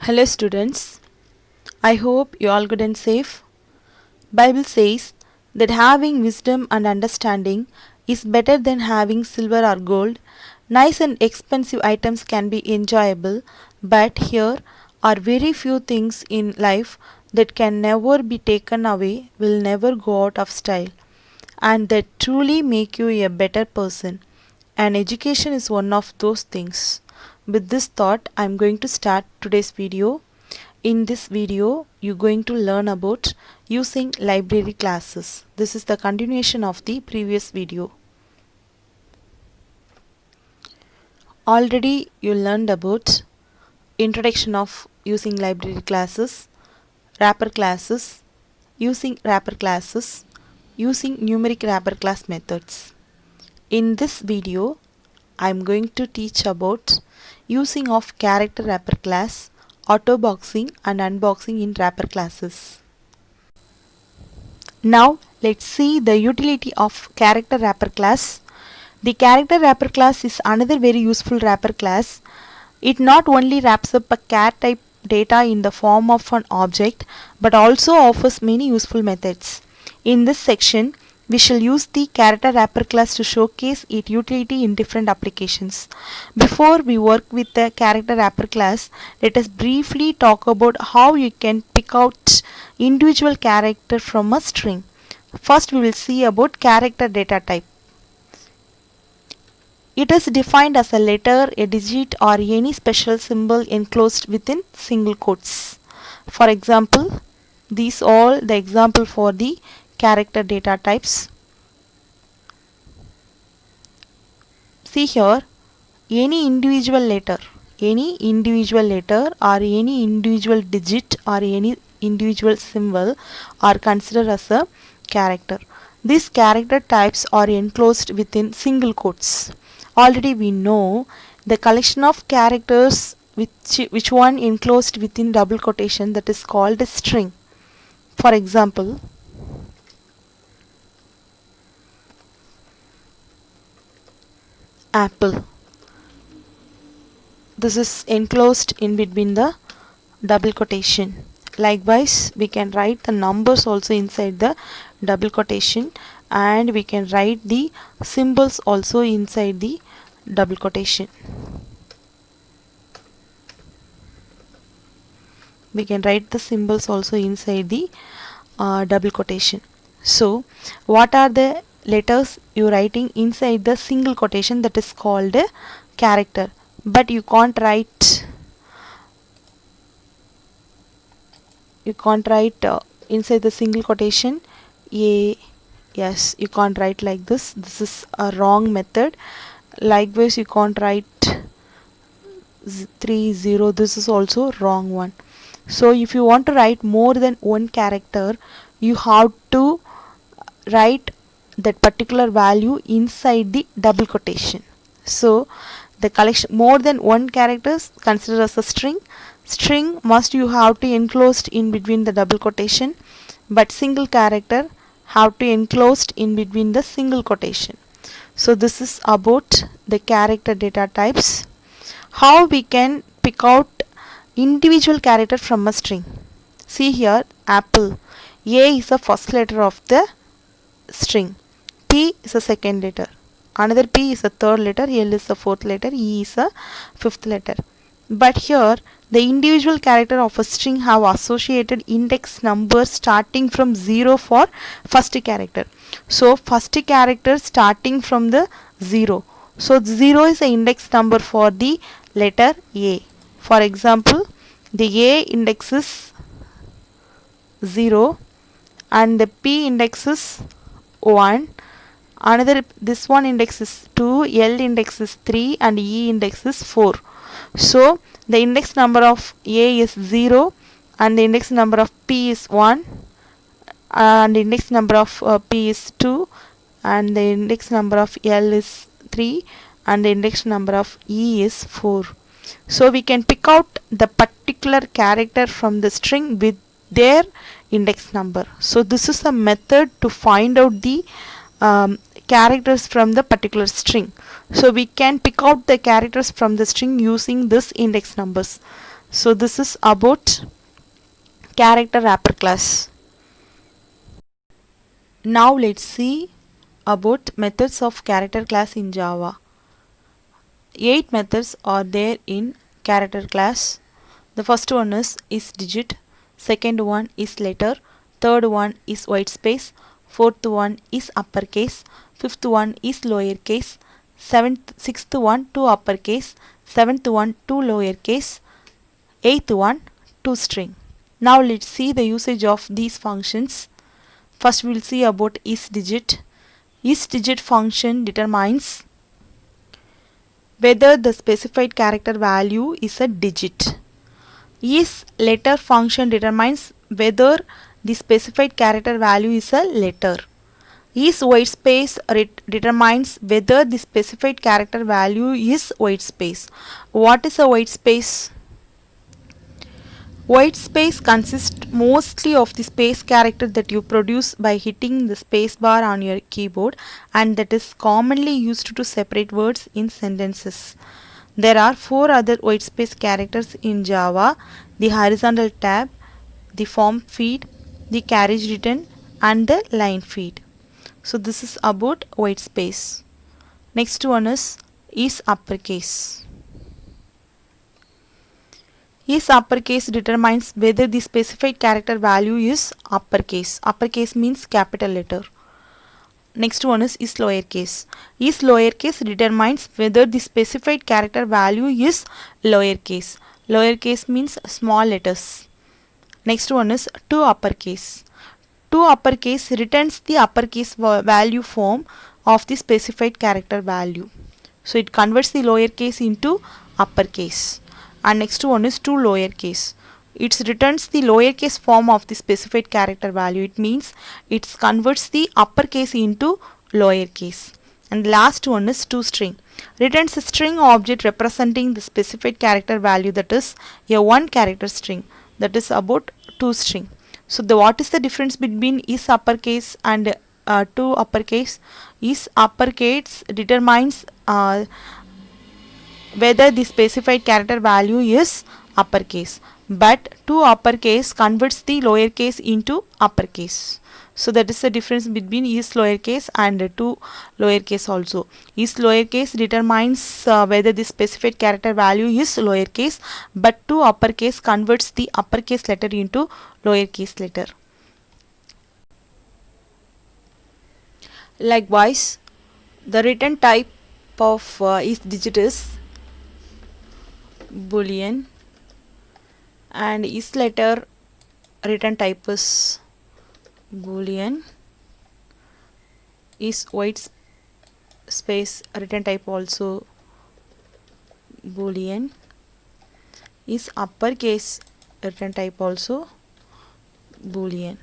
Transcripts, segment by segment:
Hello students, I hope you all good and safe. Bible says that having wisdom and understanding is better than having silver or gold. Nice and expensive items can be enjoyable, but here are very few things in life that can never be taken away, will never go out of style, and that truly make you a better person. And education is one of those things. With this thought, I am going to start today's video. In this video, you're going to learn about using library classes. This is the continuation of the previous video. Already you learned about introduction of using library classes, wrapper classes, using wrapper classes, using numeric wrapper class methods. In this video, I am going to teach about using of character wrapper class, auto boxing and unboxing in wrapper classes. Now let's see the utility of character wrapper class. The character wrapper class is another very useful wrapper class. It not only wraps up a char type data in the form of an object but also offers many useful methods. In this section, we shall use the character wrapper class to showcase its utility in different applications. Before we work with the character wrapper class, let us briefly talk about how you can pick out individual character from a string. First, we will see about character data type. It is defined as a letter, a digit or any special symbol enclosed within single quotes. For example, these all the example for the character data types. See here, any individual letter or any individual digit or any individual symbol are considered as a character. These character types are enclosed within single quotes. Already we know the collection of characters which one enclosed within double quotation, that is called a string. For example, apple. This is enclosed in between the double quotation. Likewise, we can write the numbers also inside the double quotation, and we can write the symbols also inside the double quotation. We can write the symbols also inside the double quotation. So, what are the letters you writing inside the single quotation, that is called a character? But you can't write inside the single quotation a. Yes, you can't write like this. This is a wrong method. Likewise, you can't write 30. This is also wrong one. So if you want to write more than one character, you have to write that particular value inside the double quotation. So the collection more than one characters considered as a string. String must you have to enclosed in between the double quotation, but single character have to enclosed in between the single quotation. So this is about the character data types. How we can pick out individual character from a string. See here, apple. A is the first letter of the string. P is the second letter. Another P is the third letter. L is the fourth letter. E is the fifth letter. But here, the individual character of a string have associated index number starting from 0 for first character. So first character starting from the 0. So 0 is the index number for the letter A. For example, the A index is 0 and the P index is 1. Another, this one index is 2, L index is 3 and E index is 4. So the index number of A is 0 and the index number of P is 1 and the index number of P is 2 and the index number of L is 3 and the index number of E is 4. So we can pick out the particular character from the string with their index number. So this is a method to find out the characters from the particular string. So we can pick out the characters from the string using this index numbers. So this is about character wrapper class. Now let's see about methods of character class in Java. 8 methods are there in character class. The first one is digit, second one is letter, third one is white space, fourth one is uppercase, fifth one is lowercase, sixth one two uppercase, seventh one two lowercase, eighth one two string. Now let's see the usage of these functions. First we will see about isDigit. IsDigit function determines whether the specified character value is a digit. IsLetter function determines whether the specified character value is a letter. IsWhitespace determines whether the specified character value is whitespace. What is a whitespace? White space consists mostly of the space character that you produce by hitting the space bar on your keyboard, and that is commonly used to separate words in sentences. There are 4 other white space characters in Java: the horizontal tab, the form feed, the carriage return, and the line feed. So this is about white space. Next one is uppercase. IsUppercase determines whether the specified character value is uppercase. Uppercase means capital letter. Next one is lowercase. IsLowercase determines whether the specified character value is lowercase. Lowercase means small letters. Next one is toUppercase. ToUppercase returns the uppercase value form of the specified character value. So it converts the lowercase into uppercase. And next one is toLowercase. It returns the lowercase form of the specified character value. It means it converts the uppercase into lowercase. And the last one is toString. Returns a string object representing the specified character value, that is a one character string. That is about toString. So what is the difference between IsUppercase and toUppercase? IsUppercase determines whether the specified character value is uppercase, but toUppercase converts the lowercase into uppercase. So that is the difference between IsLowercase and toLowercase also. IsLowercase determines whether the specified character value is lowercase, but toUppercase converts the uppercase letter into lowercase letter. Likewise, the return type of isDigit is Boolean, and isLetter return type is Boolean. IsWhite space return type also Boolean. IsUppercase return type also Boolean,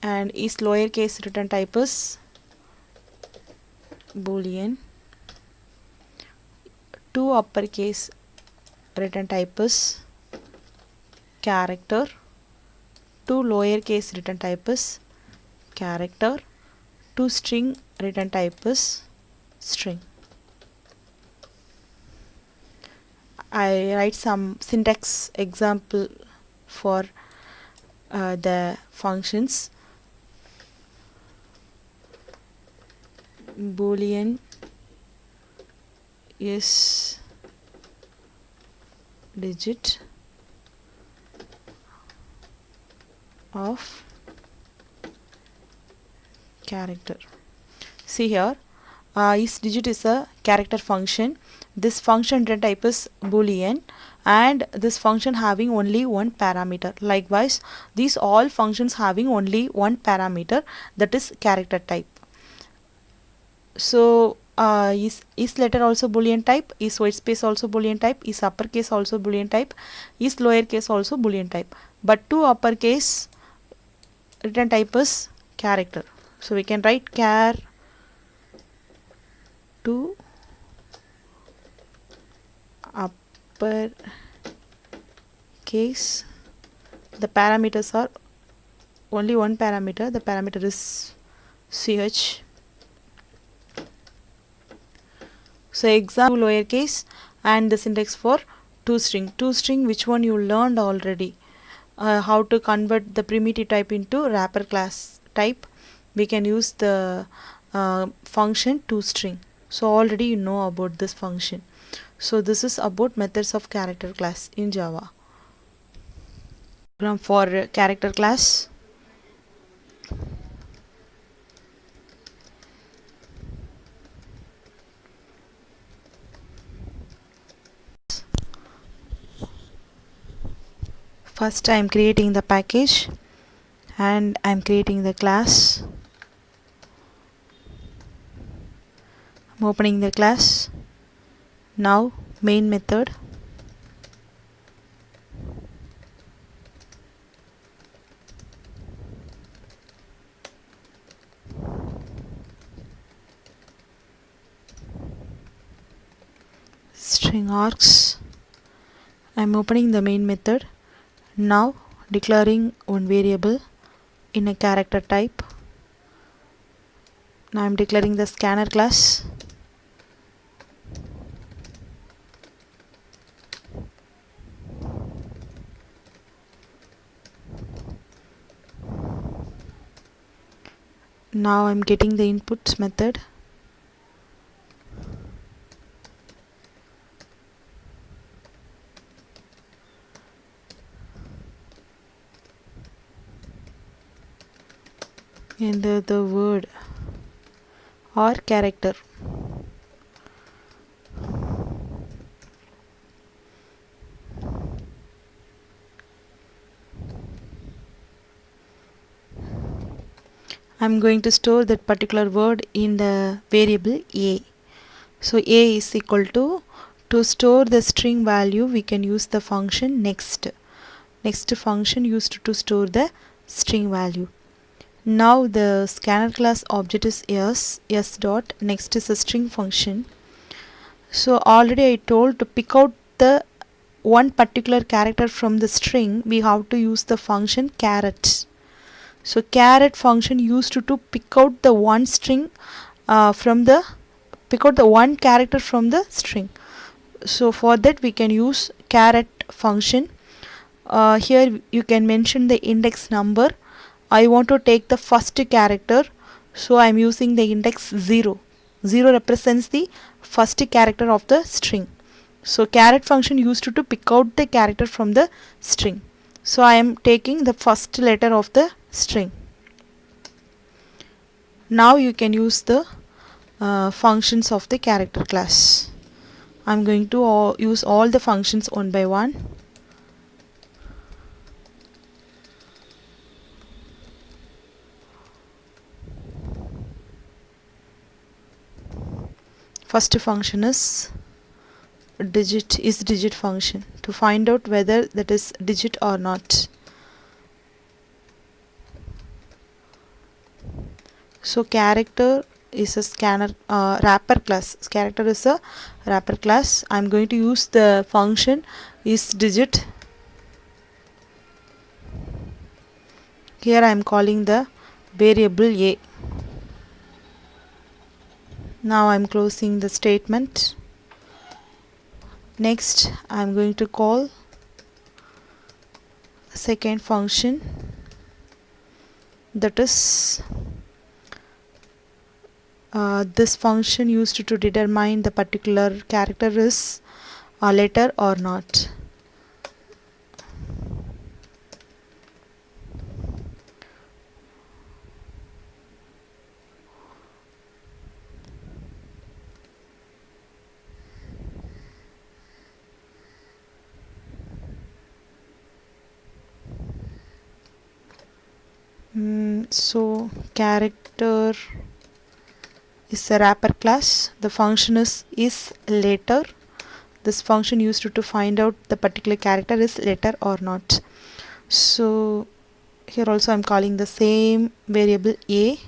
and isLowercase return type is Boolean. toUppercase return type is character. toLowercase return type is character. toString return type is string. I write some syntax example for the functions. Boolean is digit of character. See here, isDigit is a character function. This function return type is Boolean, and this function having only one parameter. Likewise, these all functions having only one parameter, that is character type. So isLetter also Boolean type, isWhitespace also Boolean type, isUppercase also Boolean type, isLowercase also Boolean type, but toUppercase return type is character. So we can write char to upper case. The parameters are only one parameter. The parameter is ch. So example lowercase, and the syntax for toString, which one you learned already, how to convert the primitive type into wrapper class type. We can use the function toString. So already you know about this function. So this is about methods of character class in Java. Program for character class. First I am creating the package and I am creating the class. I'm opening the class. Now main method. String args. I'm opening the main method. Now declaring one variable in a character type. Now I'm declaring the scanner class. Now I'm getting the inputs method. Enter the word or character. I'm going to store that particular word in the variable a. So a is equal to store the string value we can use the function next. Next function used to store the string value. Now the scanner class object is s dot next is a string function. So already I told to pick out the one particular character from the string, we have to use the function caret. So caret function used to pick out the one string pick out the one character from the string. So for that we can use caret function. Here you can mention the index number. I want to take the first character, so I am using the index 0. 0 represents the first character of the string. So caret function used to pick out the character from the string. So I am taking the first letter of the string. Now you can use the functions of the character class. I am going to use all the functions one by one. First function is digit function to find out whether that is digit or not. So character is a scanner wrapper class. Character is a wrapper class. I'm going to use the function is digit. Here I am calling the variable a. Now I am closing the statement. Next I am going to call second function, that is this function used to determine the particular character is a letter or not. So character is a wrapper class. The function is letter. This function used to find out the particular character is letter or not. So here also I am calling the same variable a.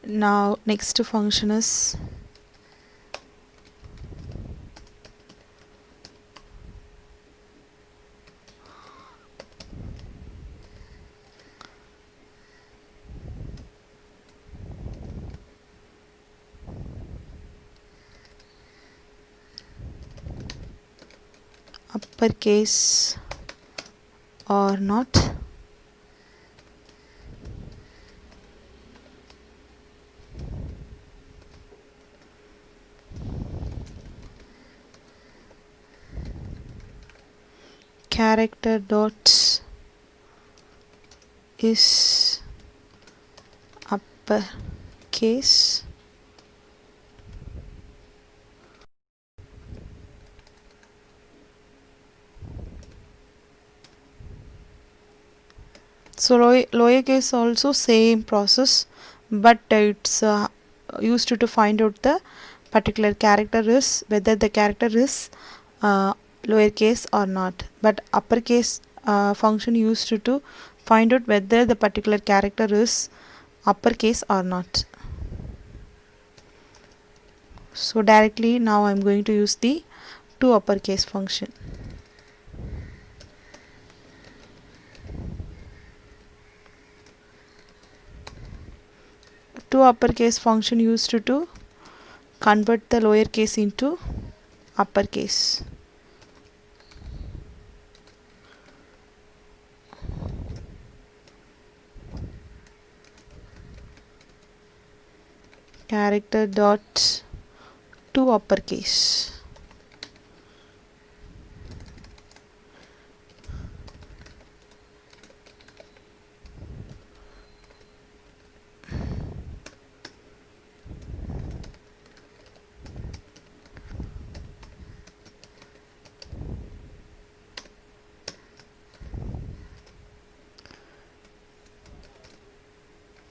Now next function is uppercase or not. Character dot is uppercase. So lowercase also same process, but it's used to find out the particular character is whether the character is lowercase or not. But uppercase function used to find out whether the particular character is uppercase or not. So directly now I'm going to use the to uppercase function. To uppercase function used to convert the lowercase into uppercase. Character dot to uppercase.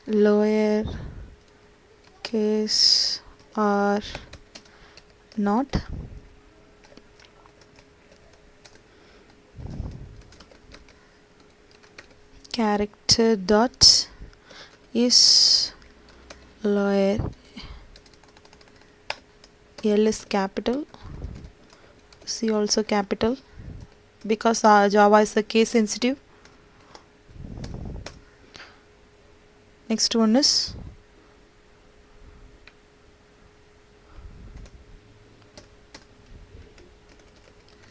Lower case or not. Character dot is lower, L is capital, C also capital, because Java is a case sensitive. Next one is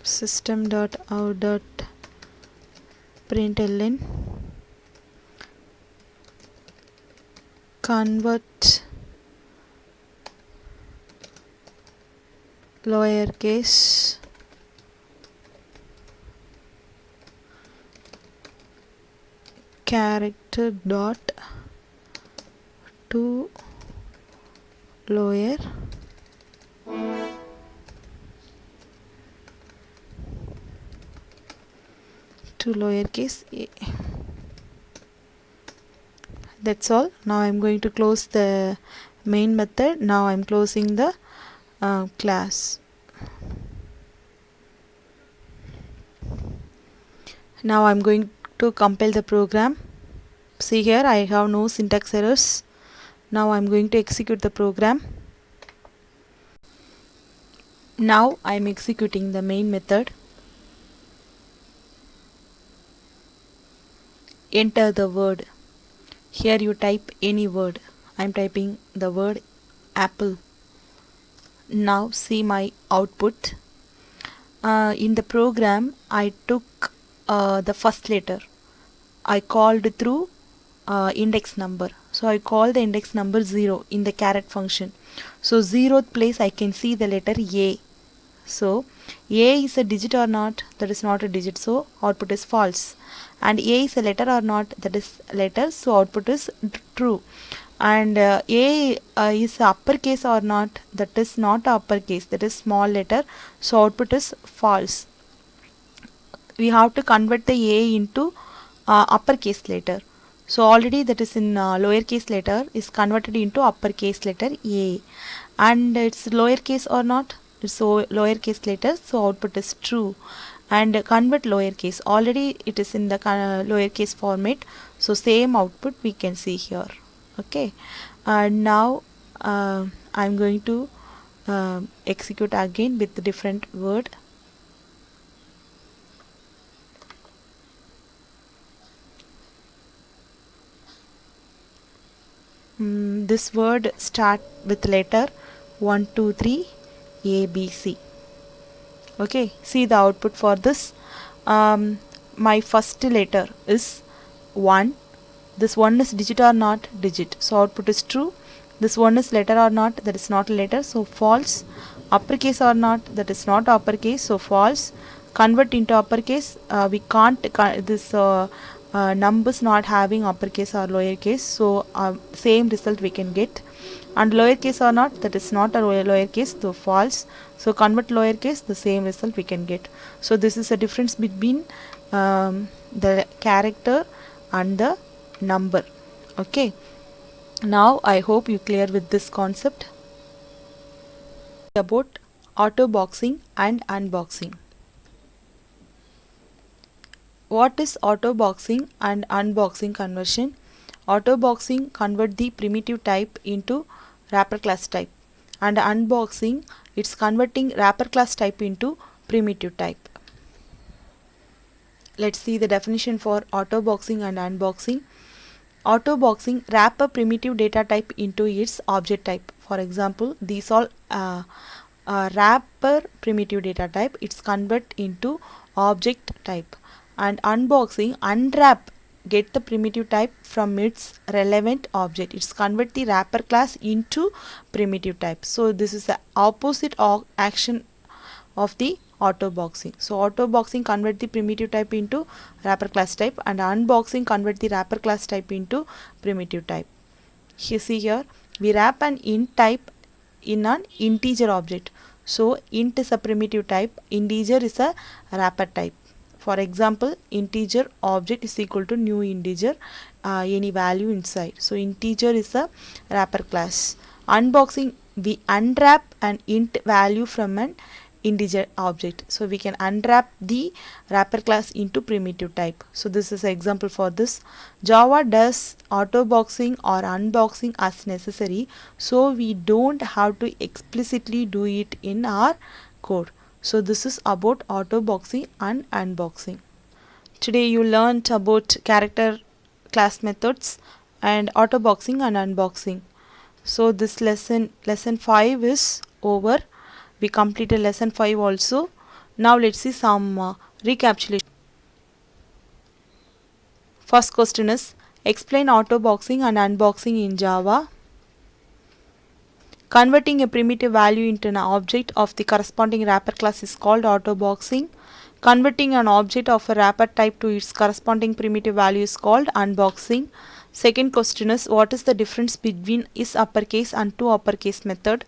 system.out.println convert lowercase character dot to lower to lowercase a. That's all. Now I'm going to close the main method. Now I'm closing the class. Now I'm going to compile the program. See here, I have no syntax errors. Now I'm going to execute the program. Now I'm executing the main method. Enter the word. Here you type any word. I'm typing the word apple. Now see my output. In the program I took the first letter. I called through index number. So I call the index number 0 in the caret function. So 0th place I can see the letter A. So A is a digit or not? That is not a digit, so output is false. And A is a letter or not? That is letter, so output is true. And A is uppercase or not? That is not uppercase, that is small letter, so output is false. We have to convert the A into uppercase letter. So already that is in lowercase letter is converted into uppercase letter A, and it's lowercase or not? It's so lowercase letter, so output is true. And convert lowercase, already it is in the lowercase format, so same output we can see here. Okay, and now I'm going to execute again with different word. This word start with letter 1 2 3 A B C. Okay, see the output for this. My first letter is 1. This 1 is digit or not? Digit. So output is true. This 1 is letter or not? That is not a letter, so false. Uppercase or not? That is not uppercase, so false. Convert into uppercase. We can't, this numbers not having uppercase or lowercase, so same result we can get. And lowercase or not? That is not a lowercase, so false. So convert lowercase, the same result we can get. So this is a difference between the character and the number. Okay, now I hope you clear with this concept. About auto boxing and unboxing. What is auto boxing and unboxing conversion? Auto boxing convert the primitive type into wrapper class type, and unboxing, it's converting wrapper class type into primitive type. Let's see the definition for auto boxing and unboxing. Auto boxing wrap a primitive data type into its object type. For example, these all wrapper primitive data type, it's convert into object type. And unboxing unwrap get the primitive type from its relevant object, it's convert the wrapper class into primitive type. So this is the opposite action of the auto boxing. So auto boxing convert the primitive type into wrapper class type, and unboxing convert the wrapper class type into primitive type. You see here, we wrap an int type in an integer object. So int is a primitive type, integer is a wrapper type. For example, integer object is equal to new integer, any value inside. So integer is a wrapper class. Unboxing, we unwrap an int value from an integer object. So we can unwrap the wrapper class into primitive type. So this is an example for this. Java does auto boxing or unboxing as necessary, so we don't have to explicitly do it in our code. So this is about auto boxing and unboxing. Today you learned about character class methods and auto boxing and unboxing. So this lesson 5 is over. We completed lesson 5 also. Now let's see some recapitulation. First question is, explain auto boxing and unboxing in Java. Converting a primitive value into an object of the corresponding wrapper class is called auto boxing. Converting an object of a wrapper type to its corresponding primitive value is called unboxing. Second question is, what is the difference between is uppercase and to uppercase method?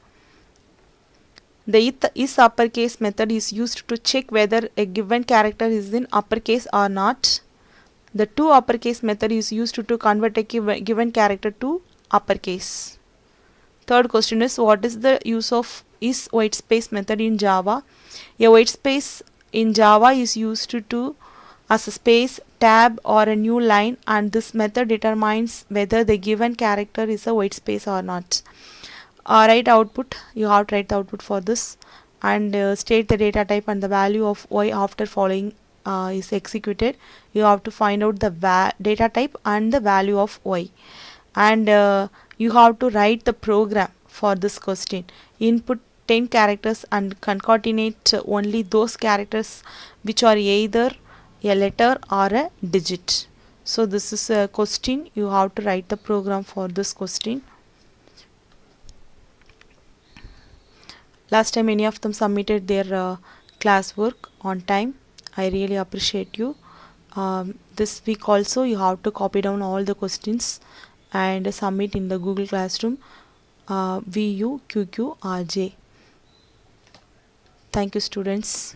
The is uppercase method is used to check whether a given character is in uppercase or not. The to uppercase method is used to convert a given character to uppercase. Third question is, what is the use of is whitespace method in Java? A whitespace in Java is used to as a space, tab or a new line, and this method determines whether the given character is a whitespace or not. Write output, you have to write the output for this, and state the data type and the value of y after following is executed. You have to find out the data type and the value of y, and you have to write the program for this question. Input 10 characters and concatenate only those characters which are either a letter or a digit. So this is a question, you have to write the program for this question. Last time many of them submitted their classwork on time. I really appreciate you. This week also you have to copy down all the questions and submit in the Google Classroom VUQQRJ. Thank you, students.